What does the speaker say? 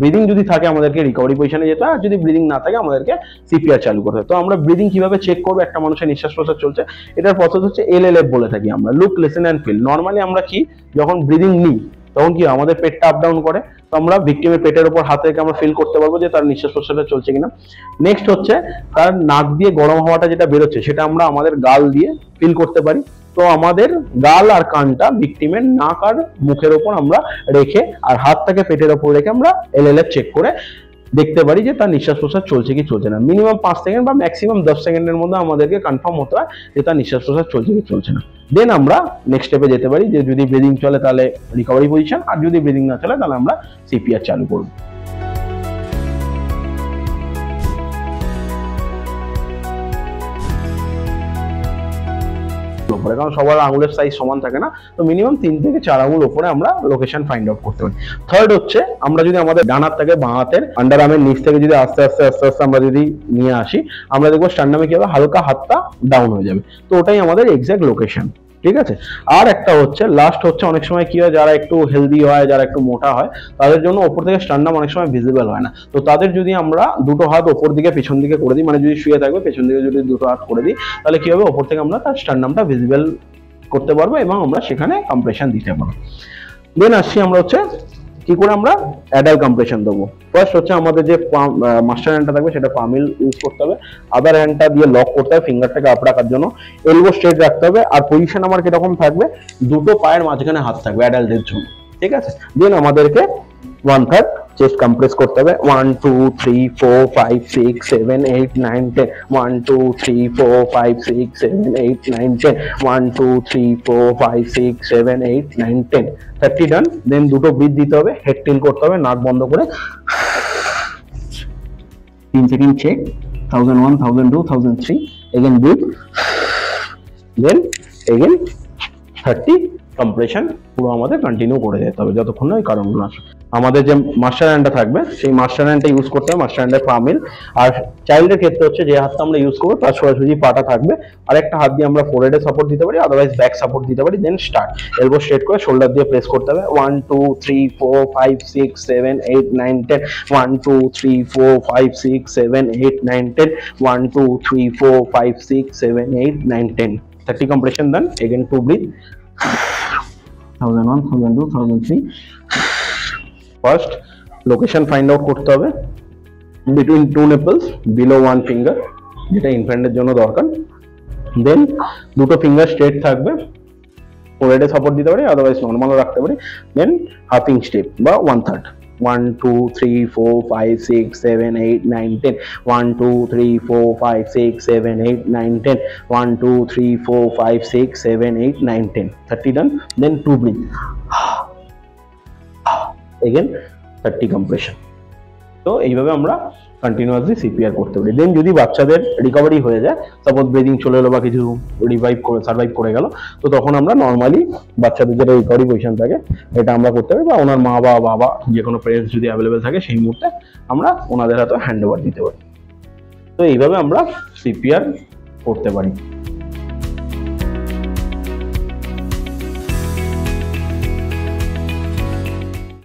Breathing যদি থাকে আমাদেরকে রিকভারি পজিশনে যেতে হয়, আর যদি ব্রিদিং না থাকে আমাদেরকে সিপিআর চালু করতে হয়। তো আমরা ব্রিদিং কিভাবে চেক করবো একটা মানুষের নিঃশ্বাস প্রশ্বাস চলছে, এটার প্রসেস হচ্ছে LLF বলে থাকি আমরা, look listen and feel. Normally আমরা কি যখন ব্রিদিং নিই তখন কি আমাদের পেটটা আপ ডাউন করে, তো আমরা ভিকটিমের পেটের উপর হাত রেখে আমরা ফিল করতে পারবো যে তার নিঃশ্বাস প্রশ্বাসটা চলছে কিনা। নেক্সট হচ্ছে তার নাক দিয়ে গরম হাওয়াটা যেটা বেরোচ্ছে সেটা আমরা আমাদের গাল দিয়ে ফিল করতে পারি। তো আমাদের গাল আর কানটা ভিকটিমের নাক আর মুখের ওপর আমরা রেখে আর হাতটাকে পেটের ওপর রেখে আমরা LLF চেক করে দেখতে পারি যে তার নিঃশ্বাস প্রশ্বাস চলছে কি চলছে না। মিনিমাম 5 সেকেন্ড বা ম্যাক্সিমাম 10 সেকেন্ডের মধ্যে আমাদেরকে কনফার্ম হতে হয় যে তার নিঃশ্বাস প্রশ্বাস চলছে কি চলছে না। দেন আমরা নেক্সট স্টেপে যেতে পারি, যে যদি ব্রিদিং চলে তাহলে রিকভারি পজিশন, আর যদি ব্রিদিং না চলে তাহলে আমরা সিপিআর চালু করব। কারণ সবার আঙুলের সাইজ সমান থাকে না, তো মিনিমাম 3 থেকে 4 আঙুল উপরে আমরা লোকেশন ফাইন্ড আউট করতে পারি। থার্ড হচ্ছে আমরা যদি আমাদের ডান হাত থেকে বাঁ হাতের আন্ডার আর্মের নিচ থেকে যদি আস্তে আস্তে আস্তে আস্তে আমরা যদি নিয়ে আসি, আমরা দেখবো স্টার্নামে কি হবে, হালকা হাতটা ডাউন হয়ে যাবে। তো ওটাই আমাদের এক্সাক্ট লোকেশন, ঠিক আছে। আর একটা হচ্ছে লাস্ট হচ্ছে অনেক সময় কি হয়, যারা একটু হেলদি হয়, যারা একটু মোটা হয়, তাদের জন্য ওপর থেকে স্টার্নাম অনেক সময় ভিজিবল হয় না। তো তাদের যদি আমরা দুটো হাত ওপর দিকে পেছন দিকে করে দিই, মানে যদি শুয়ে থাকবে পেছন দিকে যদি দুটো হাত করে দিই, তাহলে কি হবে, ওপর থেকে আমরা তার স্টার্নামটা ভিজিবল করতে পারবো এবং আমরা সেখানে কম্প্রেশন দিতে পারবো। দেন আসছি আমরা হচ্ছে কি করে আমরা অ্যাডাল কম্প্রেশন দেবো। ফার্স্ট হচ্ছে আমাদের যে মাস্টার হ্যান্ডটা থাকবে সেটা পামিল ইউজ করতে হবে, আদার হ্যান্ডটা দিয়ে লক করতে হবে ফিঙ্গারটাকে আপ রাখার জন্য, এলবো স্ট্রেট রাখতে হবে। আর পজিশন আমার কিরকম থাকবে, দুটো পায়ের মাঝখানে হাত থাকবে অ্যাডাল্টদের জন্য, ঠিক আছে। দেন আমাদেরকে 1/3 চেস্ট কম্প্রেস করতে হবে, 1 2 3 4 5 6 7 8 9 10, 1 2 3 4 5 6 7 8 9 10, 1 2 3 4 5 6 7 8 9 10, 30 ডান। দেন দুটো ব্রিথ দিতে হবে, হেড টিল করতে হবে নাক বন্ধ করে, 3 second check, 1001 1002 1003, again breathe, then again 30 compression পুরো আমাদের কন্টিনিউ করে যেতে হবে যতক্ষণ না ওই কারণগুলো আসে। আমাদের যে মাস্টার হ্যান্ডটা থাকবে সেই মাস্টার হ্যান্ডটা ইউজ করতে হবে, মাস্টার হ্যান্ডের পামিল। আর চাইল্ডের ক্ষেত্রে হচ্ছে যে হাতটা আমরা ইউজ করবো তার সোজাসুজি পাটা থাকবে, আর একটা হাত দিয়ে আমরা ফোরহেডে সাপোর্ট দিতে পারি, আদারওয়াইজ ব্যাক সাপোর্ট দিতে পারি। দেন স্টার্ট, এলবো স্ট্রেট করে শোল্ডার দিয়ে প্রেস করতে হবে, 1 2 3 4 5 6 7 8 9 10, 1 2 3 4 5 6 7 8 9 10, 1 2 3 4 5 6 7 8 9 10, 30 compression done. Again 2 breathe, 1001 1002 1003. First location find out করতে হবে between 2 nipples below 1 finger, যেটা ইনফ্যান্টের জন্য দরকার। দেন দুটো ফিঙ্গার স্ট্রেট থাকবে, ফোরহেডে সাপোর্ট দিতে পারি, আদারওয়াইজ নর্মালও রাখতে পারি। দেন হাফিং স্টেপ বা 1/3, 1 2 3 4 5 6 7 8 9 10, 1 2 3 4 5 6 7 8 9 10, 1 2 3 4 5 6 7 8 9 10, 30 done. Then 2 breathe, again 30 compression. তো এইভাবে আমরা কন্টিনিউয়াসলি সিপিআর করতে পারি। দেন যদি বাচ্চাদের রিকভারি হয়ে যায়, সাপোজ ব্রিদিং চলে এলো বা কিছু সার্ভাইভ করে গেল, তো তখন আমরা নর্মালি বাচ্চাদের যেটা রিকভারি পজিশন থাকে এটা আমরা করতে পারি, বা ওনার মা বা বাবা যে কোনো পেরেন্টস যদি অ্যাভেলেবেল থাকে সেই মুহূর্তে আমরা ওনাদের হাতে হ্যান্ড ওভার দিতে পারি। তো এইভাবে আমরা সিপিআর করতে পারি।